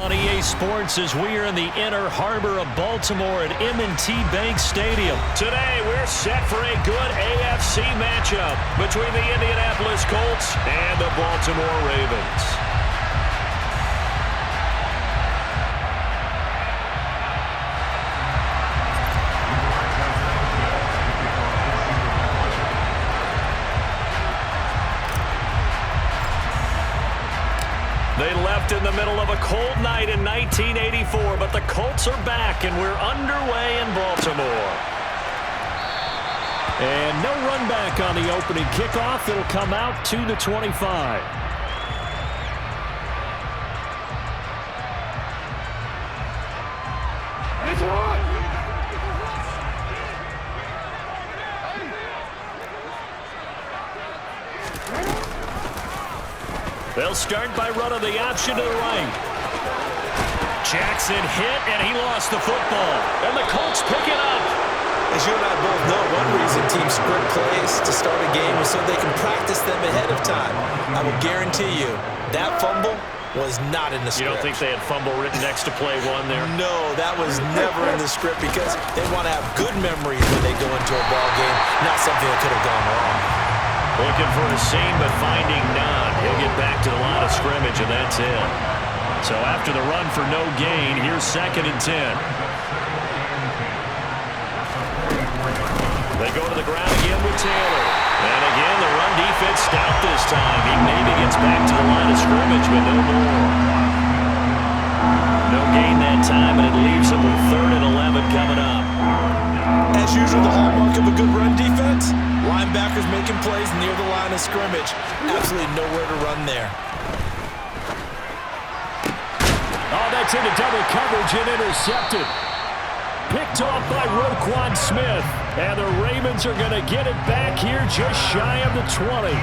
On EA Sports as we are in the inner harbor of Baltimore at M&T Bank Stadium. Today we're set for a good AFC matchup between the Indianapolis Colts and the Baltimore Ravens. They left in the middle of a cold night in 1984, but the Colts are back, and we're underway in Baltimore. And no run back on the opening kickoff. It'll come out to the 25. They'll start by running the option to the right. Jackson hit, and he lost the football. And the Colts pick it up. As you and I both know, one reason teams script plays to start a game is so they can practice them ahead of time. I will guarantee you, that fumble was not in the script. You don't think they had fumble written next to play one there? No, that was never in the script because they want to have good memories when they go into a ball game, not something that could have gone wrong. Looking for a seam, but finding none. He'll get back to the line of scrimmage, and that's it. So after the run for no gain, here's 2nd and 10. They go to the ground again with Taylor. And again, the run defense stopped this time. He maybe gets back to the line of scrimmage, but no more. No gain that time, and it leaves him with 3rd and 11 coming up. As usual, the hallmark of a good run defense, linebackers making plays near the line of scrimmage. Absolutely nowhere to run there. Oh, that's into double coverage and intercepted. Picked off by Roquan Smith. And the Ravens are going to get it back here just shy of the 20.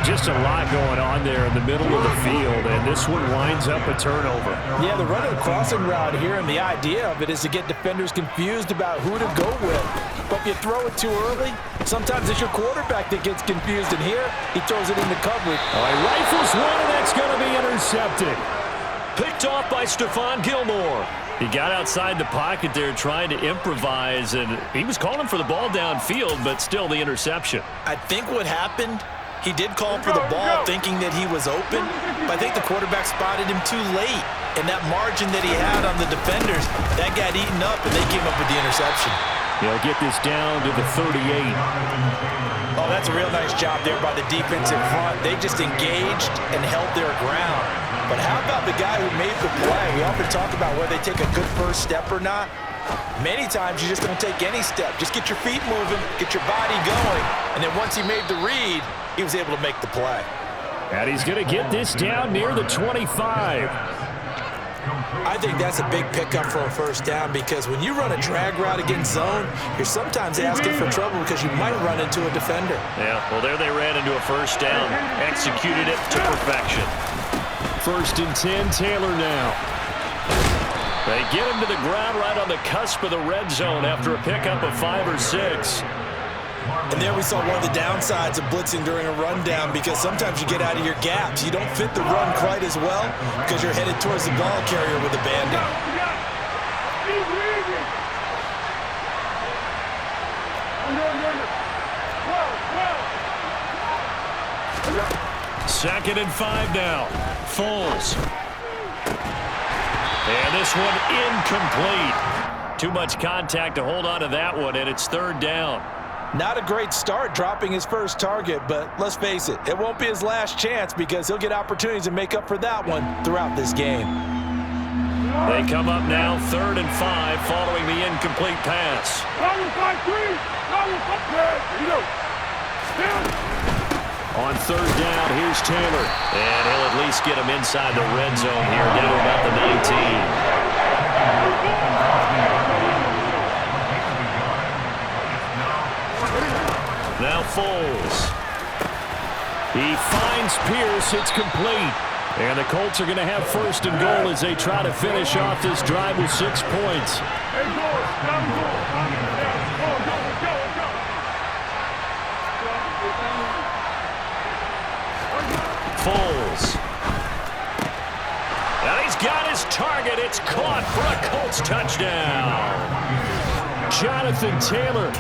Just a lot going on there in the middle of the field, and this one winds up a turnover. Yeah, the run of the crossing route here, and the idea of it is to get defenders confused about who to go with. But if you throw it too early, sometimes it's your quarterback that gets confused, and here he throws it into coverage. All right, rifles one, and that's going to be intercepted. Picked off by Stephon Gilmore. He got outside the pocket there trying to improvise, and he was calling for the ball downfield, but still the interception. I think what happened, he did call for the ball thinking that he was open, but I think the quarterback spotted him too late. And that margin that he had on the defenders, that got eaten up, and they came up with the interception. They'll get this down to the 38. Oh, that's a real nice job there by the defensive front. They just engaged and held their ground. But how about the guy who made the play? We often talk about whether they take a good first step or not. Many times you just don't take any step. Just get your feet moving, get your body going, and then once he made the read, he was able to make the play. And he's going to get this down near the 25. I think that's a big pickup for a first down because when you run a drag route against zone, you're sometimes asking for trouble because you might run into a defender. Yeah, well, there they ran into a first down. Executed it to perfection. 1st and 10, Taylor now. They get him to the ground right on the cusp of the red zone after a pickup of 5 or 6. And there we saw one of the downsides of blitzing during a rundown because sometimes you get out of your gaps. You don't fit the run quite as well because you're headed towards the ball carrier with a bandit. Second and 5 now. Foles. And this one incomplete. Too much contact to hold on to that one, and it's 3rd down. Not a great start dropping his first target, but let's face it, it won't be his last chance because he'll get opportunities to make up for that one throughout this game. They come up now 3rd and 5 following the incomplete pass. On 3rd down, here's Taylor. And he'll at least get him inside the red zone here, down to about the 19. Now Foles. He finds Pierce. It's complete. And the Colts are going to have 1st and goal as they try to finish off this drive with 6 points. Foles. And he's got his target. and it's caught for a Colts touchdown. Jonathan Taylor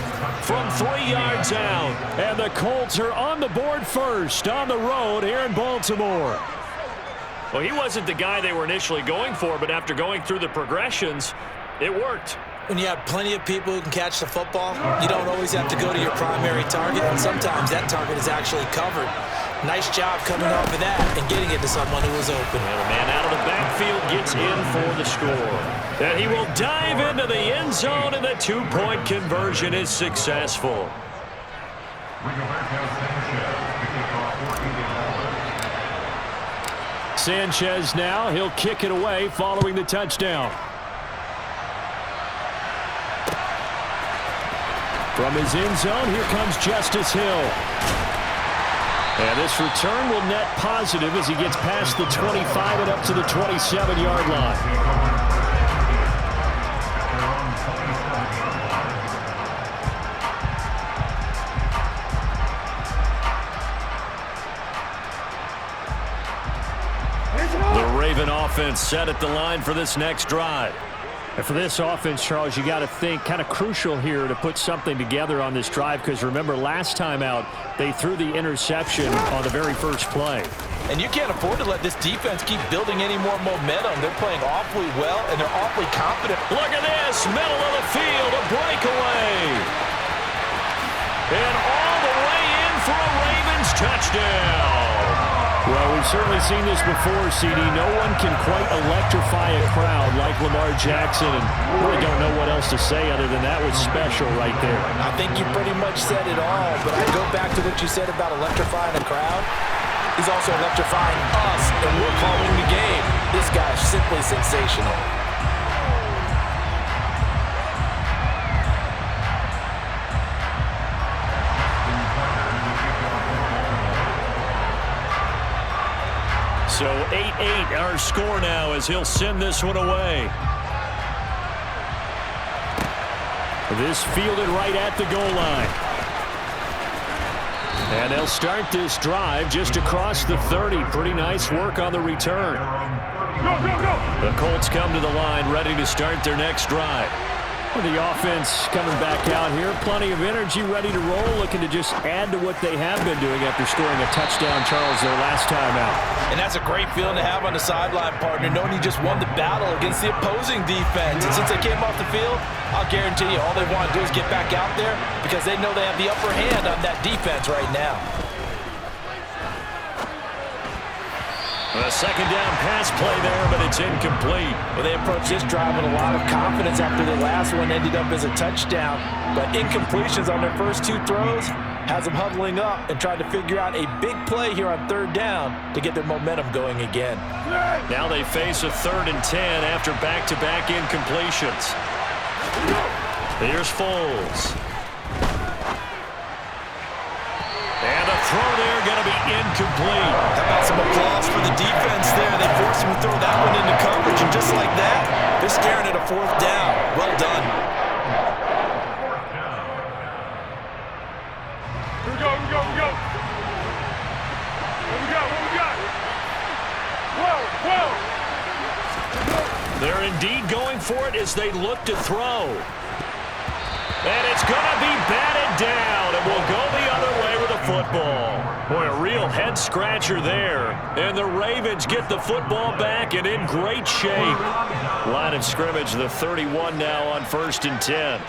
from 3 yards out. And the Colts are on the board first on the road here in Baltimore. Well, he wasn't the guy they were initially going for, but after going through the progressions, it worked. When you have plenty of people who can catch the football, you don't always have to go to your primary target, and sometimes that target is actually covered. Nice job coming off of that and getting it to someone who was open. And the man out of the backfield gets in for the score. And he will dive into the end zone, and the two-point conversion is successful. Sanchez now, he'll kick it away following the touchdown. From his end zone, here comes Justice Hill. And this return will net positive as he gets past the 25 and up to the 27-yard line. The Raven offense set at the line for this next drive. And for this offense, Charles, you got to think kind of crucial here to put something together on this drive, because remember last time out they threw the interception on the very first play. And you can't afford to let this defense keep building any more momentum. They're playing awfully well, and they're awfully confident. Look at this, middle of the field, a breakaway. And all the way in for a Ravens touchdown. Well, we've certainly seen this before, CD. No one can quite electrify a crowd like Lamar Jackson, and really don't know what else to say other than that was special right there. I think you pretty much said it all, but I go back to what you said about electrifying a crowd. He's also electrifying us, and we're calling the game. This guy's simply sensational. So 8-8 our score now as he'll send this one away. This fielded right at the goal line. And they'll start this drive just across the 30. Pretty nice work on the return. The Colts come to the line ready to start their next drive. Well, the offense coming back out here. Plenty of energy, ready to roll, looking to just add to what they have been doing after scoring a touchdown, Charles, their last time out. And that's a great feeling to have on the sideline, partner, knowing you just won the battle against the opposing defense. And since they came off the field, I'll guarantee you all they want to do is get back out there because they know they have the upper hand on that defense right now. A second down pass play there, but it's incomplete. Well, they approached this drive with a lot of confidence after the last one ended up as a touchdown. But incompletions on their first two throws has them huddling up and trying to figure out a big play here on third down to get their momentum going again. Now they face a 3rd and 10 after back-to-back incompletions. Here's Foles. And the throw there going to be incomplete. How about some applause for the defense there? They forced him to throw that one into coverage, and just like that, they're staring at a 4th down. Well done. Here we go, here we go, here we go. What we got, what we got? Whoa, whoa. They're indeed going for it as they look to throw. And it's going to be batted down, and will go the other way with the football. Boy, a real head-scratcher there. And the Ravens get the football back and in great shape. Line of scrimmage, the 31 now on 1st and 10.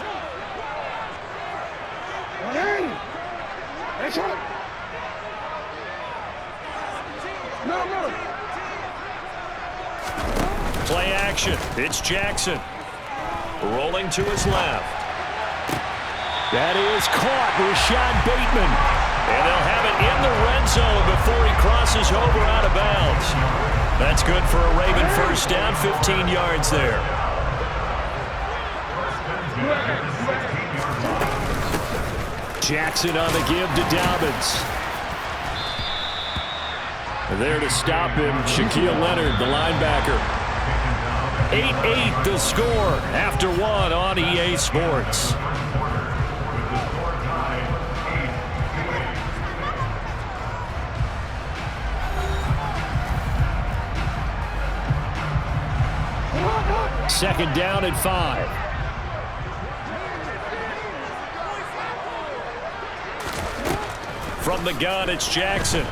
Play action. It's Jackson. Rolling to his left. That is caught. Rashad Bateman. And they'll have it in the red zone before he crosses over out of bounds. That's good for a Raven first down, 15 yards there. Jackson on the give to Dobbins. There to stop him, Shaquille Leonard, the linebacker. 8-8 the score after one on EA Sports. Second down and 5. From the gun, it's Jackson.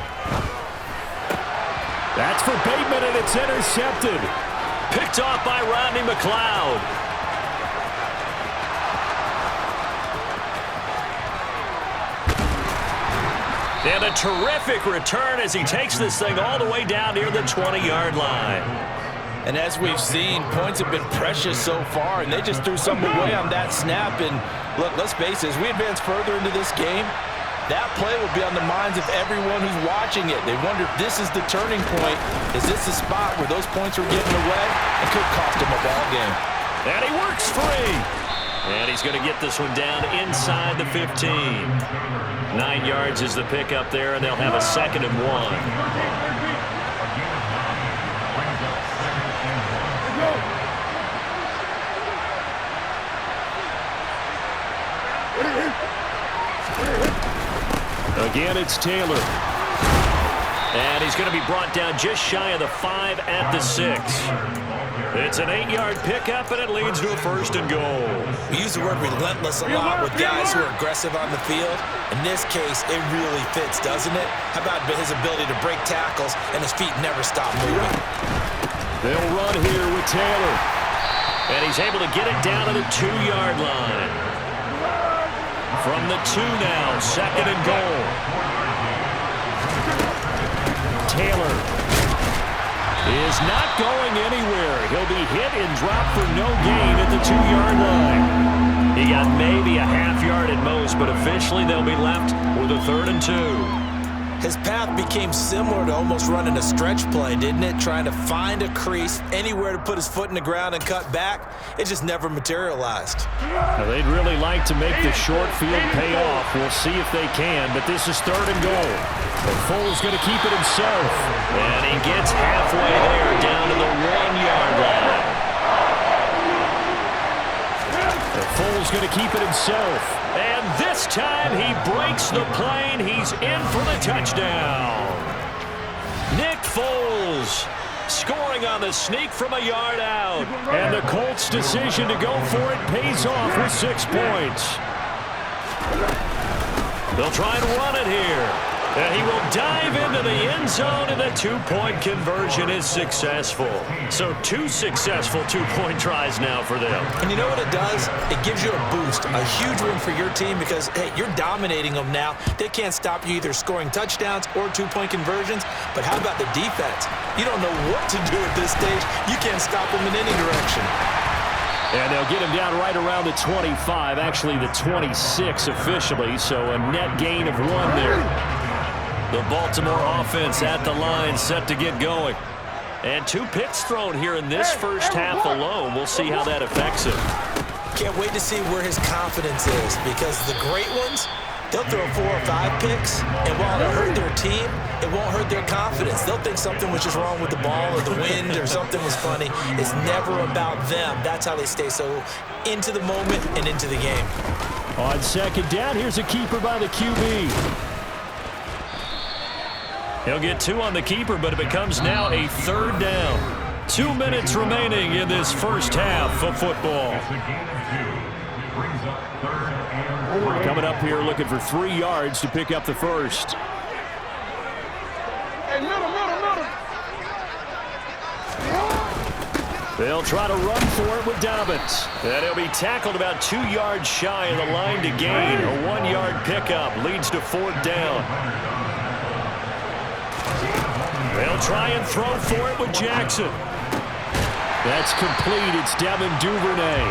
That's for Bateman, and it's intercepted. Picked off by Rodney McLeod. And a terrific return as he takes this thing all the way down near the 20-yard line. And as we've seen, points have been precious so far, and they just threw something away on that snap. And look, let's face it, as we advance further into this game, that play will be on the minds of everyone who's watching it. They wonder if this is the turning point. Is this the spot where those points are getting away? It could cost him a ball game. And he works free. And he's going to get this one down inside the 15. 9 yards is the pickup there, and they'll have a 2nd and 1. Again, it's Taylor. And he's going to be brought down just shy of the 5 at the 6. It's an 8-yard pickup, and it leads to a 1st and goal. We use the word relentless a lot with guys who are aggressive on the field. In this case, it really fits, doesn't it? How about his ability to break tackles and his feet never stop moving? They'll run here with Taylor. And he's able to get it down to the 2-yard line. From the 2 now, 2nd and goal. Taylor is not going anywhere. He'll be hit and dropped for no gain at the 2-yard line. He got maybe a half yard at most, but officially they'll be left with a 3rd and 2. His path became similar to almost running a stretch play, didn't it? Trying to find a crease, anywhere to put his foot in the ground and cut back. It just never materialized. Now, they'd really like to make the short field pay off. We'll see if they can, but this is 3rd and goal. But Foles going to keep it himself. And he gets halfway there, down to the 1-yard line. Foles going to keep it himself. And this time he breaks the plane. He's in for the touchdown. Nick Foles scoring on the sneak from a yard out. And the Colts' decision to go for it pays off with 6 points. They'll try and run it here. And he will dive into the end zone, and the 2-point conversion is successful. So 2 successful 2-point tries now for them. And you know what it does? It gives you a boost, a huge win for your team because, hey, you're dominating them now. They can't stop you either scoring touchdowns or 2-point conversions. But how about the defense? You don't know what to do at this stage. You can't stop them in any direction. And they'll get him down right around the 25, actually the 26 officially, so a net gain of 1 there. The Baltimore offense at the line, set to get going. And 2 picks thrown here in this first half alone. We'll see how that affects him. Can't wait to see where his confidence is because the great ones, they'll throw 4 or 5 picks, and while it'll hurt their team, it won't hurt their confidence. They'll think something was just wrong with the ball or the wind or something was funny. It's never about them. That's how they stay so into the moment and into the game. On 2nd down, here's a keeper by the QB. He'll get 2 on the keeper, but it becomes now a 3rd down. 2 minutes remaining in this first half of football. Coming up here looking for 3 yards to pick up the first. They'll try to run for it with Dobbins. And he'll be tackled about 2 yards shy of the line to gain. A 1-yard pickup leads to 4th down. They'll try and throw for it with Jackson. That's complete. It's Devin Duvernay.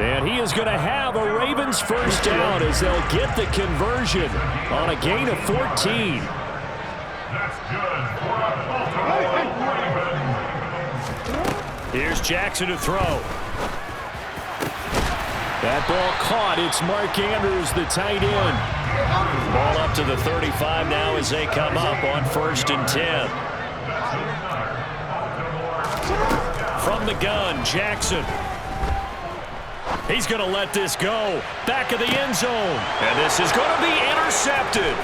And he is going to have a Ravens first down as they'll get the conversion on a gain of 14. Here's Jackson to throw. That ball caught. It's Mark Andrews, the tight end. Ball up to the 35 now as they come up on 1st and 10. From the gun, Jackson. He's going to let this go. Back of the end zone. And this is going to be intercepted.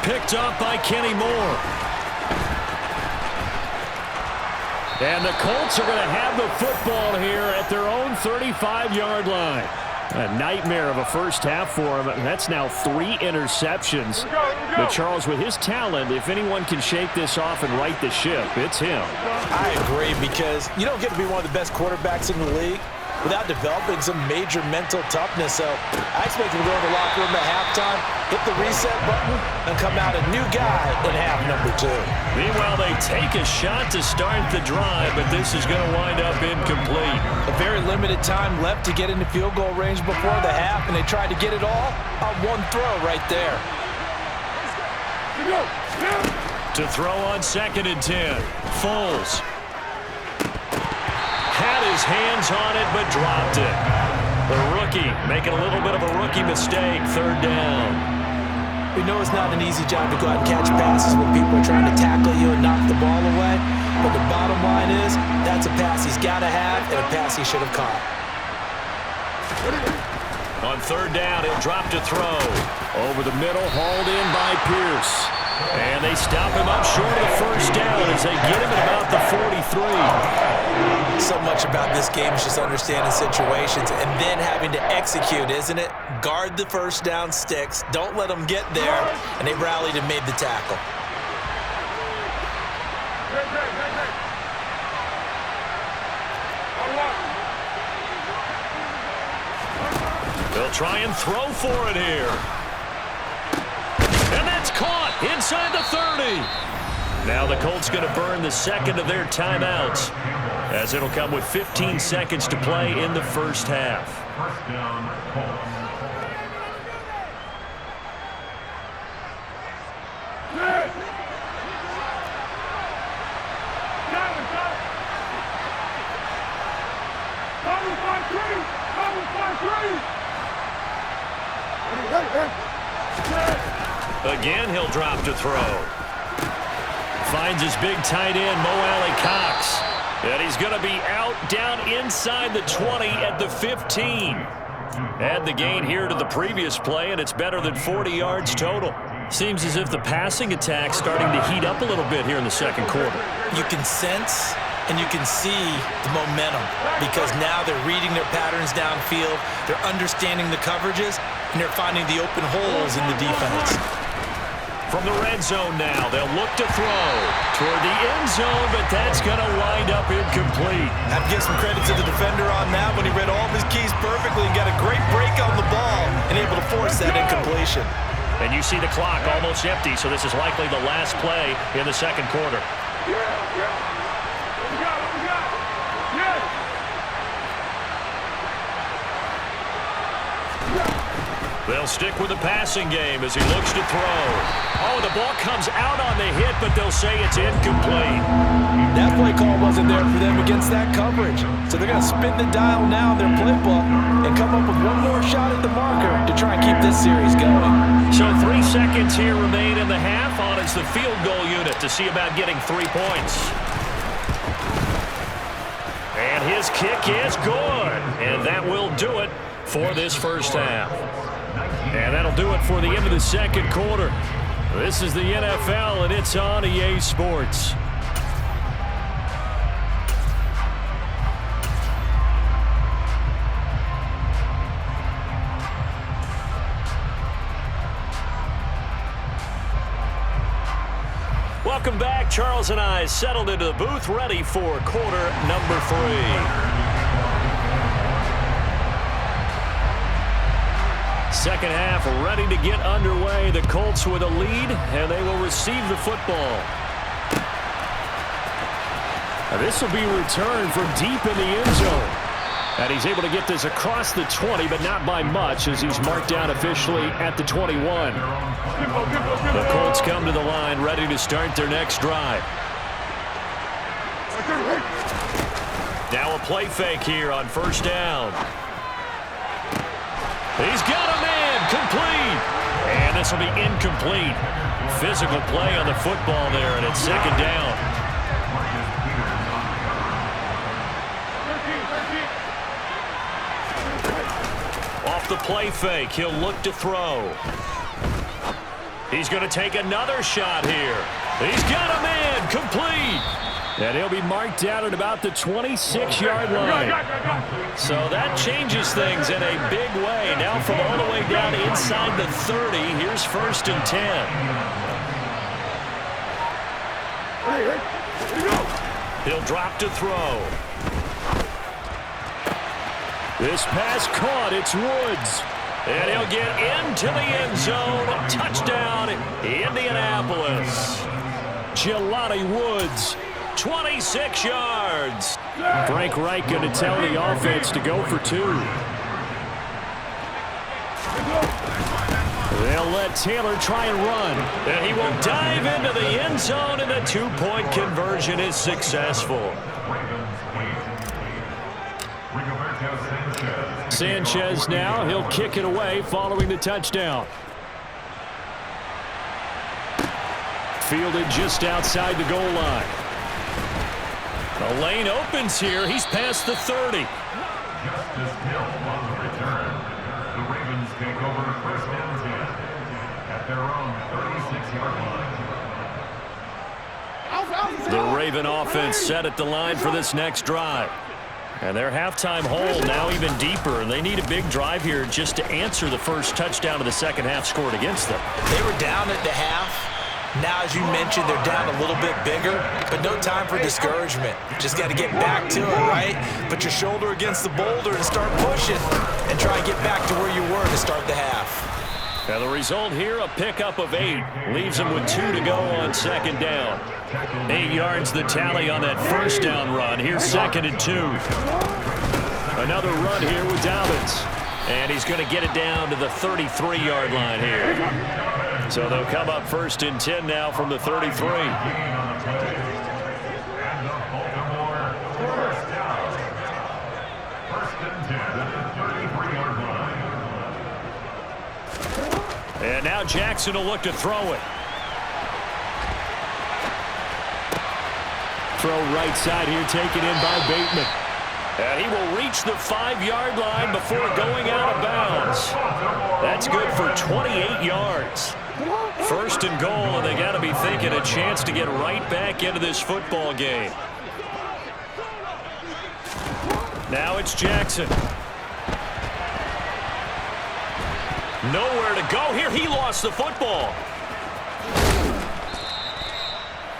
Picked up by Kenny Moore. And the Colts are going to have the football here at their own 35-yard line. A nightmare of a first half for him. That's now 3 interceptions. But Charles, with his talent, if anyone can shake this off and right the ship, it's him. I agree, because you don't get to be one of the best quarterbacks in the league without developing some major mental toughness. So I expect him to go in the locker room at halftime, hit the reset button, and come out a new guy in half number 2. Meanwhile, they take a shot to start the drive, but this is going to wind up incomplete. A very limited time left to get into field goal range before the half, and they tried to get it all on one throw right there. To throw on 2nd and 10. Foles had his hands on it, but dropped it. The rookie making a little bit of a rookie mistake. 3rd down. We know it's not an easy job to go out and catch passes when people are trying to tackle you and knock the ball away. But the bottom line is, that's a pass he's got to have and a pass he should have caught. On 3rd down, he'll drop to throw. Over the middle, hauled in by Pierce. And they stop him up short of the 1st down as they get him at about the 43. So much about this game is just understanding situations and then having to execute, isn't it? Guard the 1st down sticks. Don't let them get there. And they rallied and made the tackle. They'll try and throw for it here. And that's caught inside the 30. Now the Colts going to burn the 2nd of their timeouts, as it'll come with 15 seconds to play in the first half. First down, Colts. Again, he'll drop to throw. Finds his big tight end, Mo Alley-Cox. And he's going to be out down inside the 20 at the 15. Add the gain here to the previous play, and it's better than 40 yards total. Seems as if the passing attack's starting to heat up a little bit here in the 2nd quarter. You can sense and you can see the momentum, because now they're reading their patterns downfield, they're understanding the coverages, and they're finding the open holes in the defense. From the red zone now, they'll look to throw toward the end zone, but that's going to wind up incomplete. I have to give some credit to the defender on that when he read all of his keys perfectly and got a great break on the ball and able to force that incompletion. And you see the clock almost empty, so this is likely the last play in the 2nd quarter. They'll stick with the passing game as he looks to throw. Oh, the ball comes out on the hit, but they'll say it's incomplete. That play call wasn't there for them against that coverage. So they're going to spin the dial now in their playbook and come up with one more shot at the marker to try and keep this series going. So 3 seconds here remain in the half. On is the field goal unit to see about getting 3 points. And his kick is good. And that will do it for this first half. And that'll do it for the end of the 2nd quarter. This is the NFL, and it's on EA Sports. Welcome back. Charles and I settled into the booth, ready for quarter number 3. Second half ready to get underway. The Colts with a lead, and they will receive the football. Now this will be returned from deep in the end zone. And he's able to get this across the 20, but not by much, as he's marked down officially at the 21. The Colts come to the line, ready to start their next drive. Now a play fake here on 1st down. He's got a man, complete. And this will be incomplete. Physical play on the football there, and it's 2nd down. Off the play fake, he'll look to throw. He's going to take another shot here. He's got a man, complete. And he'll be marked down at about the 26-yard line. So that changes things in a big way. Now from all the way down inside the 30, here's 1st and 10. He'll drop to throw. This pass caught. It's Woods. And he'll get into the end zone. Touchdown, Indianapolis. Jelani Woods. 26 yards. Frank Reich going to tell the offense to go for 2. They'll let Taylor try and run. And he will dive into the end zone, and the 2-point conversion is successful. Sanchez now. He'll kick it away following the touchdown. Fielded just outside the goal line. The lane opens here. He's past the 30. Justice Hill on the return. The Ravens take over 1st and 10 at their own 36-yard line. The Raven offense set at the line for this next drive. And their halftime hole now even deeper, and they need a big drive here just to answer the first touchdown of the second half scored against them. They were down at the half. Now, as you mentioned, they're down a little bit bigger, but no time for discouragement. Just got to get back to it, right? Put your shoulder against the boulder and start pushing and try and get back to where you were to start the half. Now the result here, a pickup of 8. Leaves them with 2 to go on 2nd down. 8 yards the tally on that 1st down run. Here's 2nd and 2. Another run here with Dobbins. And he's going to get it down to the 33-yard line here. So they'll come up 1st and 10 now from the 33. And now Jackson will look to throw it. Throw right side here, taken in by Bateman. And he will reach the 5-yard line before going out of bounds. That's good for 28 yards. 1st and goal, and they got to be thinking a chance to get right back into this football game. Now it's Jackson. Nowhere to go here. He lost the football.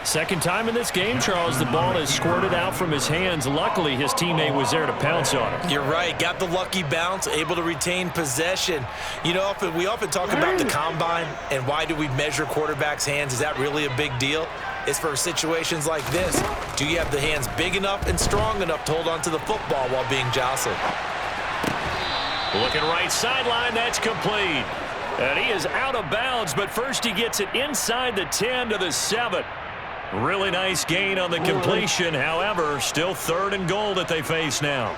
Second time in this game, Charles, the ball has squirted out from his hands. Luckily, his teammate was there to pounce on it. You're right. Got the lucky bounce, able to retain possession. You know, we often talk about the combine and why do we measure quarterbacks' hands. Is that really a big deal? It's for situations like this. Do you have the hands big enough and strong enough to hold on to the football while being jostled? Looking right sideline, that's complete. And he is out of bounds, but first he gets it inside the 10 to the 7. Really nice gain on the completion. However, still 3rd and goal that they face now.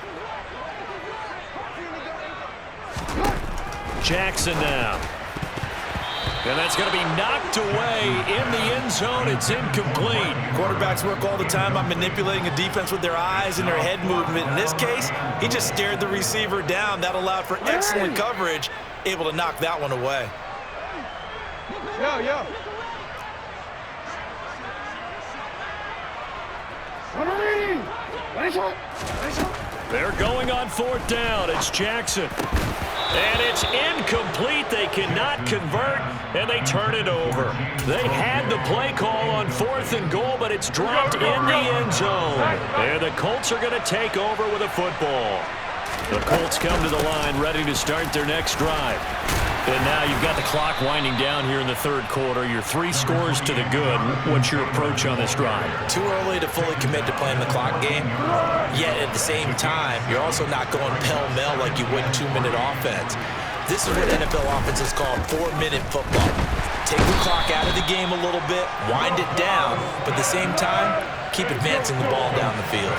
Jackson now. And that's going to be knocked away in the end zone. It's incomplete. Quarterbacks work all the time on manipulating a defense with their eyes and their head movement. In this case, he just stared the receiver down. That allowed for excellent coverage, able to knock that one away. Yo. They're going on 4th down. It's Jackson. And it's incomplete. They cannot convert, and they turn it over. They had the play call on 4th and goal, but it's dropped in the end zone. And the Colts are going to take over with a football. The Colts come to the line ready to start their next drive. And now you've got the clock winding down here in the 3rd quarter. You're 3 scores to the good. What's your approach on this drive? Too early to fully commit to playing the clock game. Yet at the same time, you're also not going pell-mell like you would 2-minute offense. This is what NFL offenses call 4-minute football. Take the clock out of the game a little bit, wind it down, but at the same time, keep advancing the ball down the field.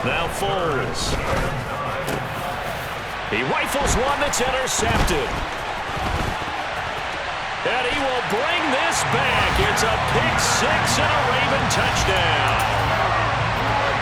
Now Foles. He rifles one that's intercepted. And he will bring this back. It's a pick 6 and a Raven touchdown.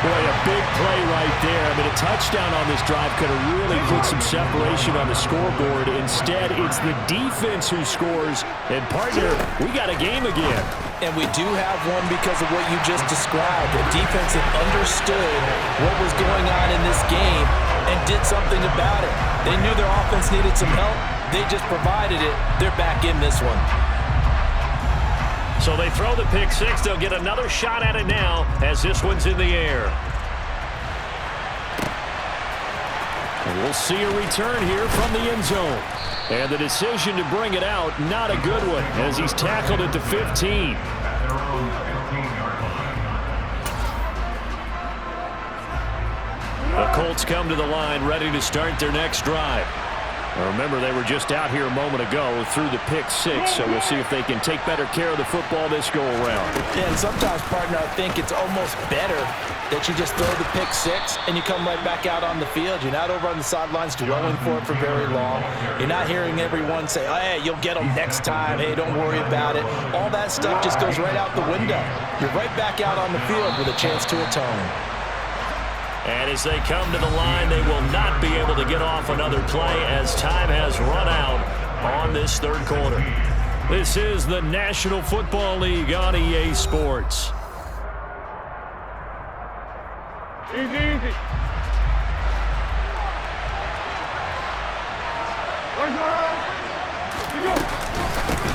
Boy, a big play right there. I mean, a touchdown on this drive could have really put some separation on the scoreboard. Instead, it's the defense who scores. And, partner, we got a game again. And we do have one because of what you just described. The defense that understood what was going on in this game and did something about it. They knew their offense needed some help. They just provided it. They're back in this one. So they throw the pick six. They'll get another shot at it now as this one's in the air. And we'll see a return here from the end zone. And the decision to bring it out, not a good one, as he's tackled at the 15. The Colts come to the line ready to start their next drive. Now remember, they were just out here a moment ago through the pick six, so we'll see if they can take better care of the football this go-around. Yeah, and sometimes, partner, I think it's almost better that you just throw the pick six and you come right back out on the field. You're not over on the sidelines dwelling for it for very long. You're not hearing everyone say, oh, hey, you'll get them next time. Hey, don't worry about it. All that stuff just goes right out the window. You're right back out on the field with a chance to atone. And as they come to the line, they will not be able to get off another play as time has run out on this third quarter. This is the National Football League on EA Sports. Easy, easy.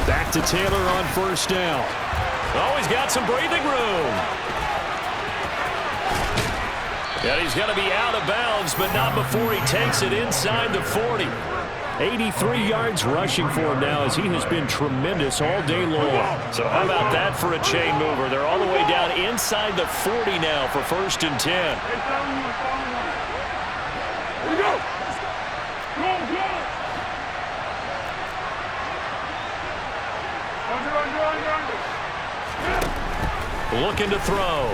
Back to Taylor on first down. Oh, he's got some breathing room. And he's going to be out of bounds, but not before he takes it inside the 40. 83 yards rushing for him now, as he has been tremendous all day long. So how about that for a chain mover? They're all the way down inside the 40 now for 1st and 10. Here we go. Go, go. Looking to throw.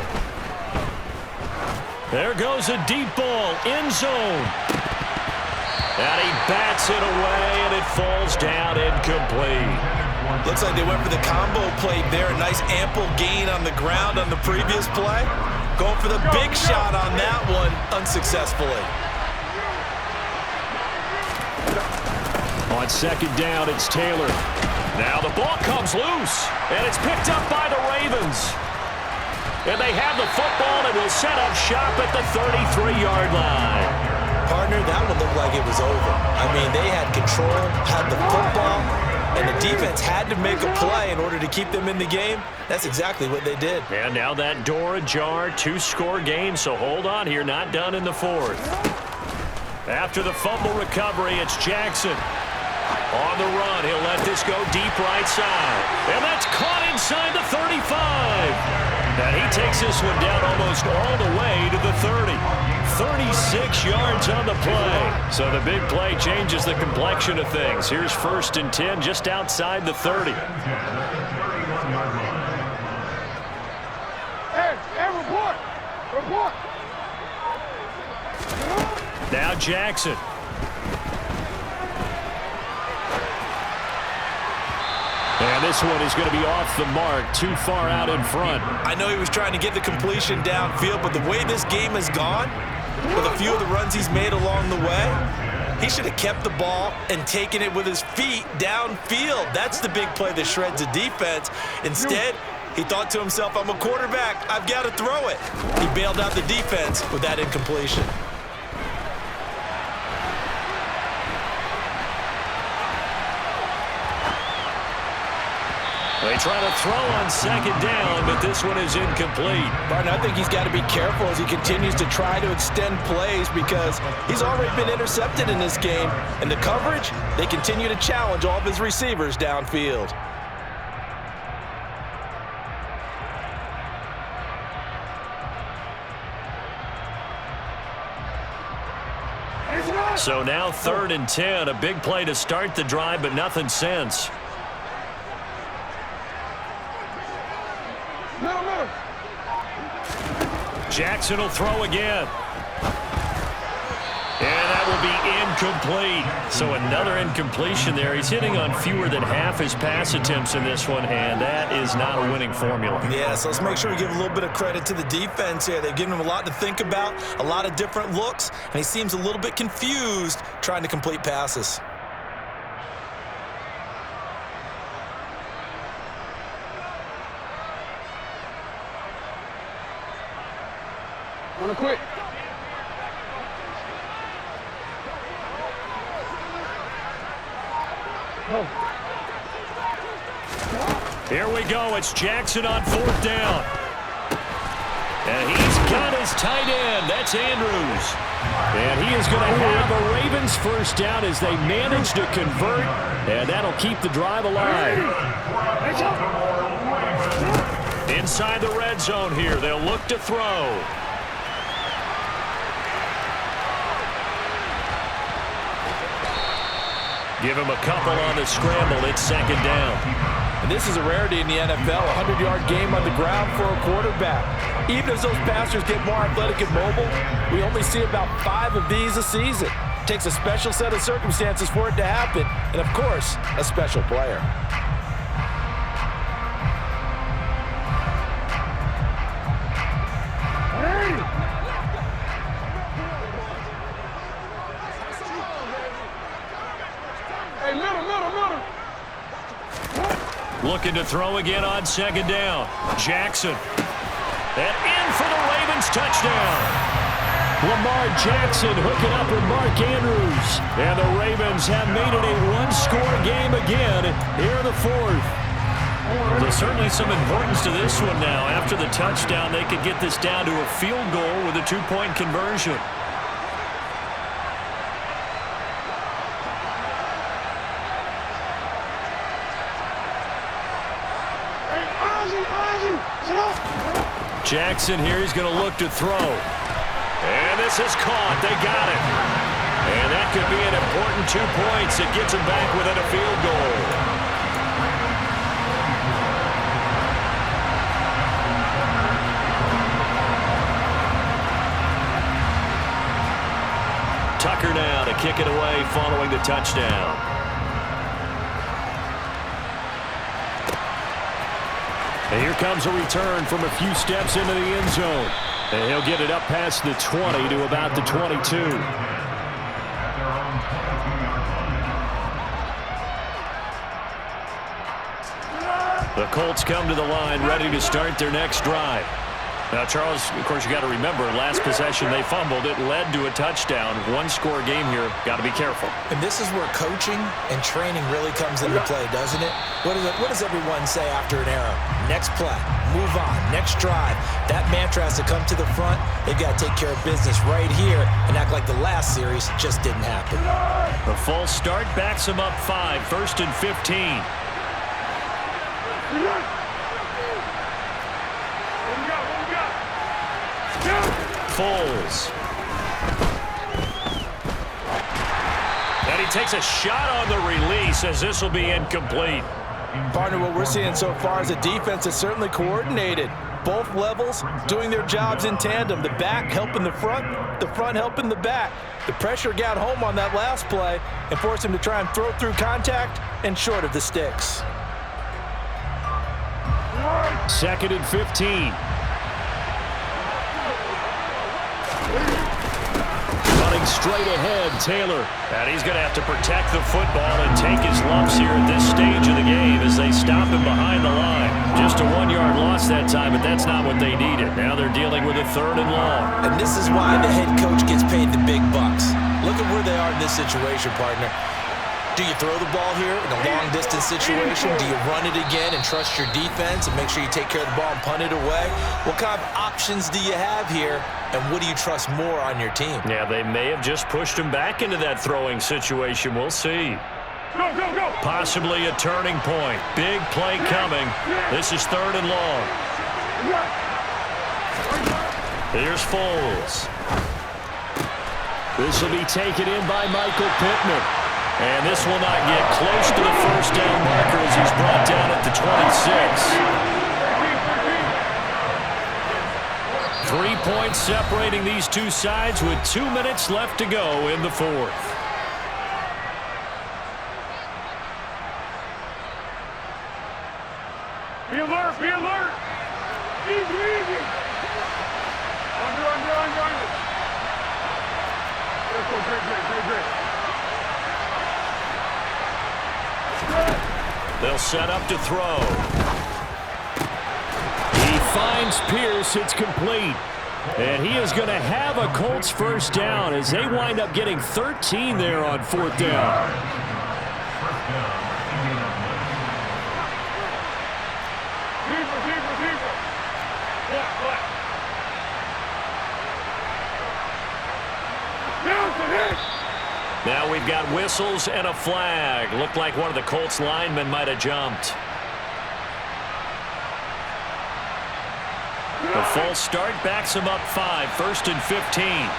There goes a deep ball, end zone. And he bats it away, and it falls down incomplete. Looks like they went for the combo play there. A nice ample gain on the ground on the previous play. Going for the big shot on that one unsuccessfully. On second down, it's Taylor. Now the ball comes loose, and it's picked up by the Ravens. And they have the football and will set up shop at the 33-yard line. Partner, that one looked like it was over. I mean, they had control, had the football, and the defense had to make a play in order to keep them in the game. That's exactly what they did. And now that door ajar, 2-score game, so hold on here, not done in the 4th. After the fumble recovery, it's Jackson. On the run, he'll let this go deep right side. And that's caught inside the 35. And he takes this one down almost all the way to the 30. 36 yards on the play. So the big play changes the complexion of things. Here's 1st and 10 just outside the 30. Hey, report. Report. Now Jackson. And this one is going to be off the mark, too far out in front. I know he was trying to get the completion downfield, but the way this game has gone, with a few of the runs he's made along the way, he should have kept the ball and taken it with his feet downfield. That's the big play that shreds the defense. Instead, he thought to himself, I'm a quarterback, I've got to throw it. He bailed out the defense with that incompletion. They try to throw on second down, but this one is incomplete. Martin, I think he's got to be careful as he continues to try to extend plays because he's already been intercepted in this game. And the coverage, they continue to challenge all of his receivers downfield. So now 3rd and 10, a big play to start the drive, but nothing since. Jackson will throw again. And that that will be incomplete. So another incompletion there. He's hitting on fewer than half his pass attempts in this one, and that is not a winning formula. Yeah, so let's make sure we give a little bit of credit to the defense here. They've given him a lot to think about, a lot of different looks, and he seems a little bit confused trying to complete passes. Wanna quit? Here we go. It's Jackson on 4th down. And he's got his tight end. That's Andrews. And he is going to have a Ravens first down as they manage to convert, and that'll keep the drive alive. Inside the red zone here. They'll look to throw. Give him a couple on the scramble. It's 2nd down. And this is a rarity in the NFL, a 100-yard game on the ground for a quarterback. Even as those passers get more athletic and mobile, we only see about 5 of these a season. It takes a special set of circumstances for it to happen, and of course, a special player. Hey, middle. Looking to throw again on 2nd down. Jackson. And in for the Ravens touchdown. Lamar Jackson hooking up with Mark Andrews. And the Ravens have made it a one-score game again here in the 4th. There's certainly some importance to this one now. After the touchdown, they could get this down to a field goal with a 2-point conversion. Jackson here, he's going to look to throw. And this is caught. They got it. And that could be an important 2 points. It gets him back within a field goal. Tucker now to kick it away following the touchdown. And here comes a return from a few steps into the end zone. And he'll get it up past the 20 to about the 22. The Colts come to the line ready to start their next drive. Now, Charles, of course, you got to remember, last possession they fumbled. It led to a touchdown. One-score game here. Got to be careful. And this is where coaching and training really comes into play, doesn't it? What does everyone say after an error? Next play, move on, next drive. That mantra has to come to the front. They've got to take care of business right here and act like the last series just didn't happen. The false start backs him up 5, 1st and 15. Foles. And he takes a shot on the release as this will be incomplete. Partner, what we're seeing so far is a defense that's certainly coordinated. Both levels doing their jobs in tandem. The back helping the front helping the back. The pressure got home on that last play and forced him to try and throw through contact and short of the sticks. 2nd and 15. Running straight ahead, Taylor. And he's going to have to protect the football and take his lumps here at this stage of the game as they stop him behind the line. Just a 1-yard loss that time, but that's not what they needed. Now they're dealing with a 3rd and long. And this is why the head coach gets paid the big bucks. Look at where they are in this situation, partner. Do you throw the ball here in a long-distance situation? Do you run it again and trust your defense and make sure you take care of the ball and punt it away? What kind of options do you have here, and what do you trust more on your team? Yeah, they may have just pushed him back into that throwing situation. We'll see. Go. Possibly a turning point. Big play coming. This is 3rd and long. Here's Foles. This will be taken in by Michael Pittman. And this will not get close to the first down marker as he's brought down at the 26. 3 points separating these two sides with 2 minutes left to go in the fourth. Be alert, be alert. Easy, easy. Under. Let's go, great. They'll set up to throw. He finds Pierce. It's complete. And he is going to have a Colts first down as they wind up getting 13 there on fourth down. Now we've got whistles and a flag. Looked like one of the Colts linemen might have jumped. The false start backs him up 5, 1st and 15.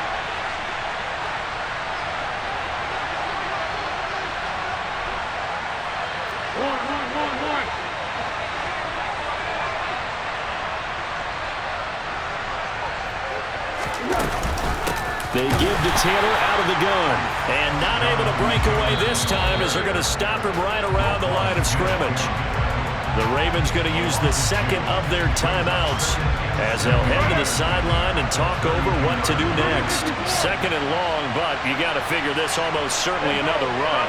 They give to Taylor out of the gun. And not able to break away this time as they're going to stop him right around the line of scrimmage. The Ravens going to use the second of their timeouts as they'll head to the sideline and talk over what to do next. Second and long, but you got to figure this almost certainly another run.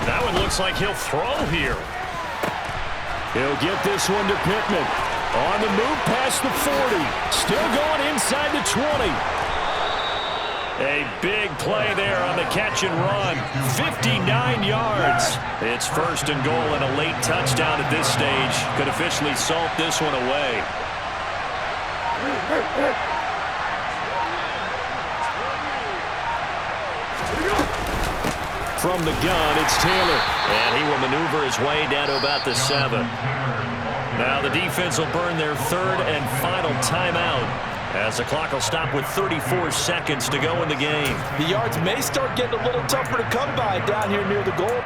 That one looks like he'll throw here. He'll get this one to Pittman. On the move past the 40. Still going inside the 20. A big play there on the catch and run. 59 yards. It's 1st and goal and a late touchdown at this stage. Could officially salt this one away. From the gun, it's Taylor. And he will maneuver his way down to about the 7. Now the defense will burn their 3rd and final timeout as the clock will stop with 34 seconds to go in the game. The yards may start getting a little tougher to come by down here near the goal.